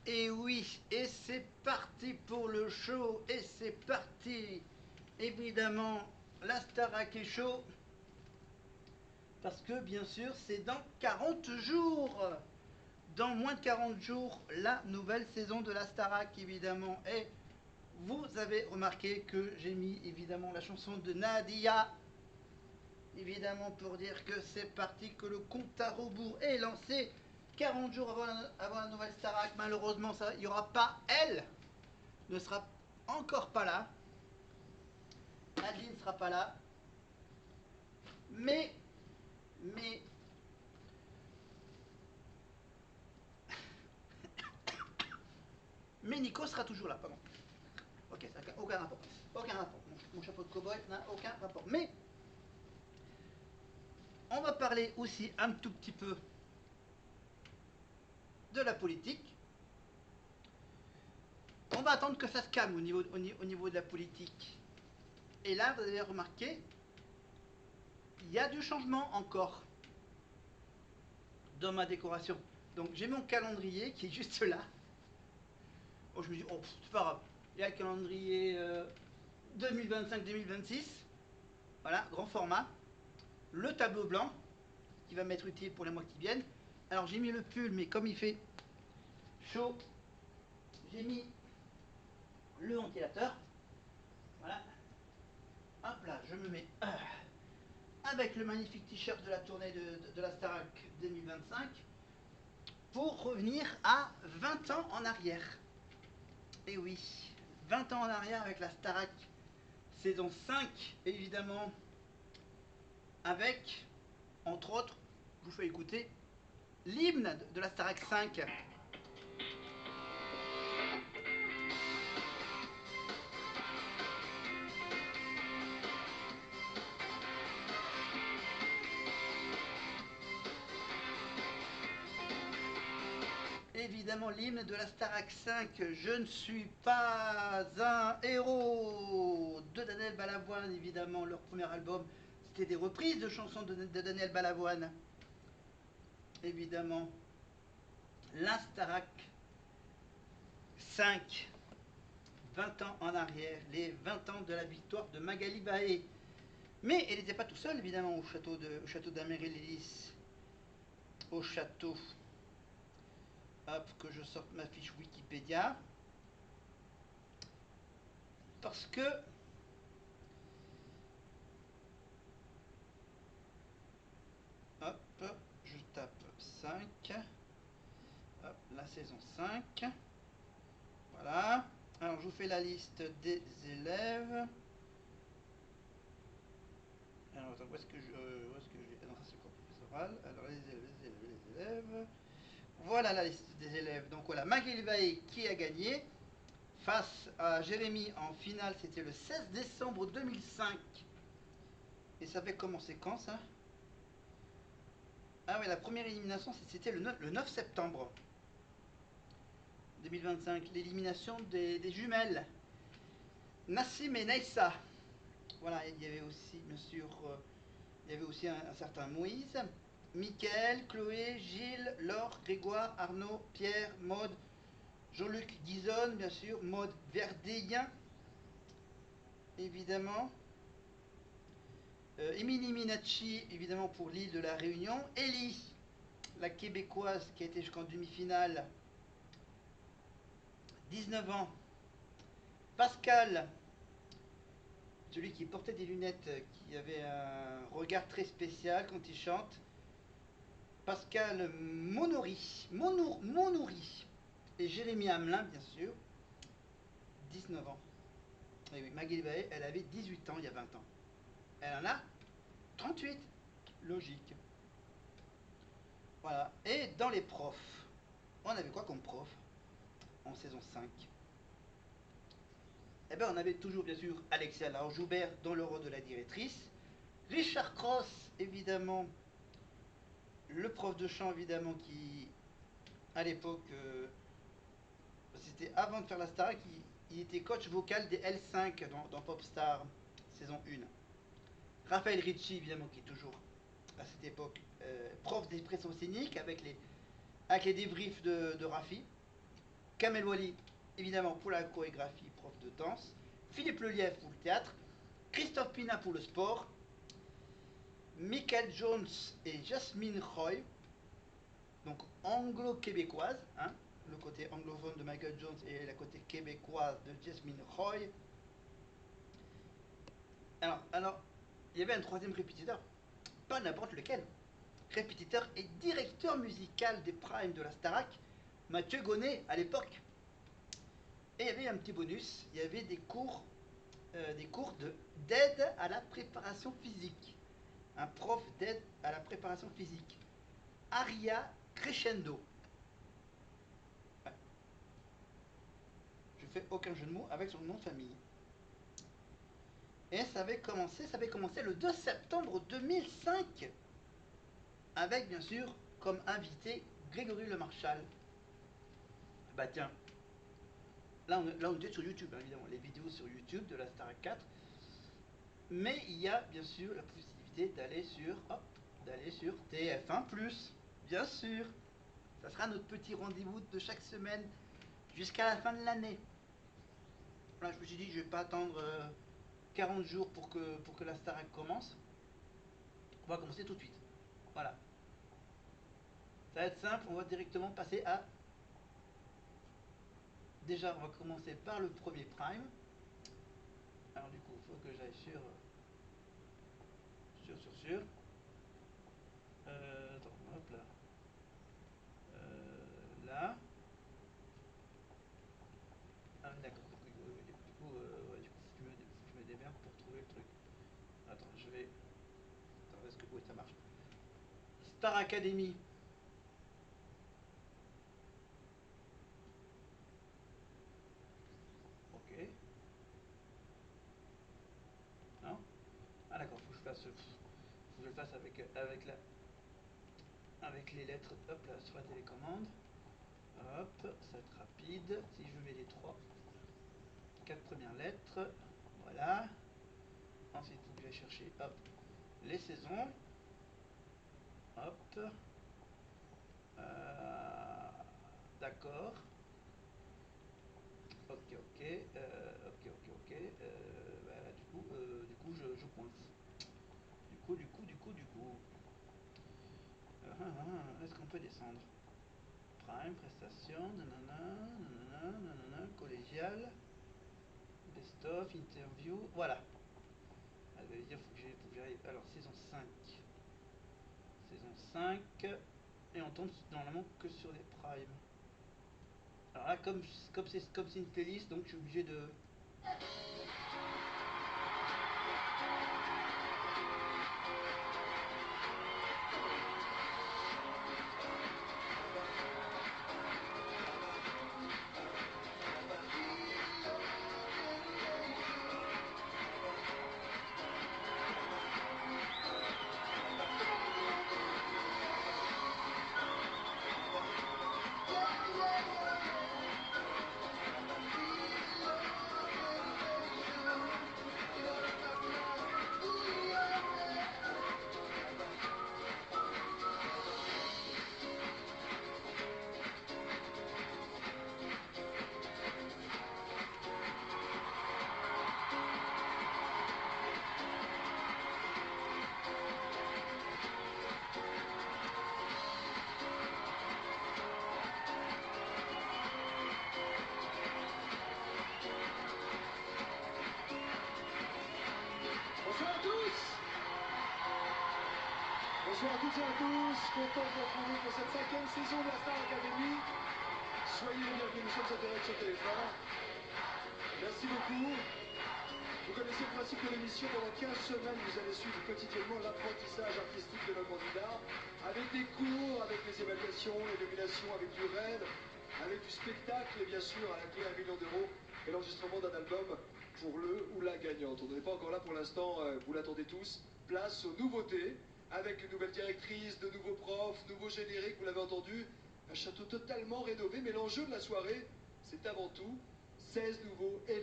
Et oui, et c'est parti pour le show, et c'est parti. Évidemment, la Starac est chaud, parce que bien sûr, c'est dans 40 jours. Dans moins de 40 jours, la nouvelle saison de la Starac, évidemment. Et vous avez remarqué que j'ai mis évidemment la chanson de Nadia, évidemment pour dire que c'est parti, que le compte à rebours est lancé. 40 jours avant la nouvelle Starac, malheureusement, il n'y aura pas elle, ne sera encore pas là. Adeline ne sera pas là. Mais, mais, mais Nico sera toujours là, pardon. Ok, ça n'a aucun rapport. Aucun rapport. Mon chapeau de cow-boy n'a aucun rapport. Mais, on va parler aussi un tout petit peu de la politique. On va attendre que ça se calme au niveau de la politique. Et là, vous avez remarqué, il y a du changement encore dans ma décoration. Donc j'ai mon calendrier qui est juste là. Oh, je me dis, oh, c'est pas grave. Il y a le calendrier 2025-2026. Voilà, grand format. Le tableau blanc qui va m'être utile pour les mois qui viennent. Alors j'ai mis le pull, mais comme il fait chaud, j'ai mis le ventilateur. Voilà. Hop là, je me mets avec le magnifique t-shirt de la tournée de la Starac 2025 pour revenir à 20 ans en arrière. Et oui, 20 ans en arrière avec la Starac saison 5, évidemment, avec, entre autres, je vous fais écouter l'hymne de la Starac 5. Évidemment, l'hymne de la Starac 5, Je ne suis pas un héros, de Daniel Balavoine, évidemment, leur premier album, c'était des reprises de chansons de Daniel Balavoine. Évidemment, la Starac 5, 20 ans en arrière, les 20 ans de la victoire de Magali Bahé. Mais elle n'était pas tout seule, évidemment, au château d'Améry-Lélis. Au château. Hop, que je sorte ma fiche Wikipédia. Parce que hop, je tape 5. Hop, la saison 5. Voilà. Alors, je vous fais la liste des élèves. Alors, attends, où est-ce que j'ai... non, ça c'est le cours professoral. Alors, les élèves. Voilà la liste des élèves. Donc, voilà, Magali Baye qui a gagné. Face à Jérémy en finale, c'était le 16 décembre 2005. Et ça avait commencé quand ça? Ah oui, la première élimination, c'était le 9 septembre 2025. L'élimination des jumelles. Nassim et Neissa. Voilà, il y avait aussi, bien sûr, il y avait aussi un certain Moïse, Mickaël, Chloé, Gilles, Laure, Grégoire, Arnaud, Pierre, Maude, Jean-Luc Guizonne, bien sûr, Maude Verdeyen, évidemment. Émilie Minacci, évidemment, pour l'île de la Réunion. Ellie, la québécoise qui a été jusqu'en demi-finale, 19 ans. Pascal, celui qui portait des lunettes, qui avait un regard très spécial quand il chante. Pascal Monouri et Jérémy Hamelin, bien sûr, 19 ans. Et oui, Magali Baé, elle avait 18 ans il y a 20 ans. Elle en a 38. Logique. Voilà. Et dans les profs, on avait quoi comme prof en saison 5? Eh bien, on avait toujours, bien sûr, Alexia Laure-Joubert dans le rôle de la directrice. Richard Cross, évidemment, le prof de chant, évidemment, qui, à l'époque, c'était avant de faire la Star, il était coach vocal des L5 dans Popstar, saison 1. Raphaël Ricci, évidemment, qui est toujours, à cette époque, prof d'expression scénique avec les débriefs de Rafi. Kamel Wally, évidemment, pour la chorégraphie, prof de danse. Philippe Lelièvre pour le théâtre. Christophe Pina pour le sport. Michael Jones et Jasmine Roy, donc anglo-québécoise, hein, le côté anglophone de Michael Jones et la côté québécoise de Jasmine Roy. Alors, il y avait un troisième répétiteur, pas n'importe lequel. Répétiteur et directeur musical des Primes de la Starac, Mathieu Gonnet à l'époque. Et il y avait un petit bonus, il y avait des cours d'aide à la préparation physique. Un prof d'aide à la préparation physique. Aria Crescendo. Ouais. Je fais aucun jeu de mots avec son nom de famille. Et ça avait commencé le 2 septembre 2005. Avec bien sûr comme invité Grégory Lemarchal. Bah tiens, là on était sur YouTube, hein, évidemment, les vidéos sur YouTube de la Starac 4. Mais il y a bien sûr la possibilité d'aller sur TF1+, bien sûr. Ça sera notre petit rendez-vous de chaque semaine jusqu'à la fin de l'année. Là, je me suis dit, je vais pas attendre 40 jours pour que la Starac commence. On va commencer tout de suite. Voilà. Ça va être simple, on va directement passer à... Déjà, on va commencer par le premier prime. Alors du coup, il faut que j'aille sur... Attends, hop là. Là. Ah d'accord, du coup, faut que je me démerde pour trouver le truc. Attends, je vais... Attends, est-ce que oui, ça marche. Star Academy. Ok. Non. Ah d'accord, faut que je le fasse avec les lettres, hop là, sur la télécommande. Hop, ça va être rapide. Si je mets les 4 premières lettres, voilà. Ensuite, il faut que j'aille chercher, hop, les saisons. Hop. D'accord. Ok, ok. Ok. Voilà, du coup, je coince. Du coup. Est-ce qu'on peut descendre? Prime, prestation, nanana, collégial, best-of, interview, voilà. Ça veut dire faut que j'arrive. Alors, saison 5. Saison 5. Et on tombe normalement que sur des primes. Alors là, comme c'est une playlist, donc je suis obligé de... Bonsoir à tous. Bonsoir à toutes et à tous. Content de vous retrouver pour cette 5e saison de la Star Academy. Soyez les bienvenus, nous sommes en direct sur TF1. Merci beaucoup. Vous connaissez le principe de l'émission. Pendant 15 semaines, vous allez suivre quotidiennement l'apprentissage artistique de nos candidats, avec des cours, avec des évaluations, l'élimination, avec du raid, avec du spectacle et bien sûr à la clé 1 million d'euros et l'enregistrement d'un album pour le ou la gagnante. On n'est pas encore là pour l'instant, vous l'attendez tous. Place aux nouveautés, avec une nouvelle directrice, de nouveaux profs, nouveaux génériques, vous l'avez entendu, un château totalement rénové, mais l'enjeu de la soirée, c'est avant tout 16 nouveaux élèves.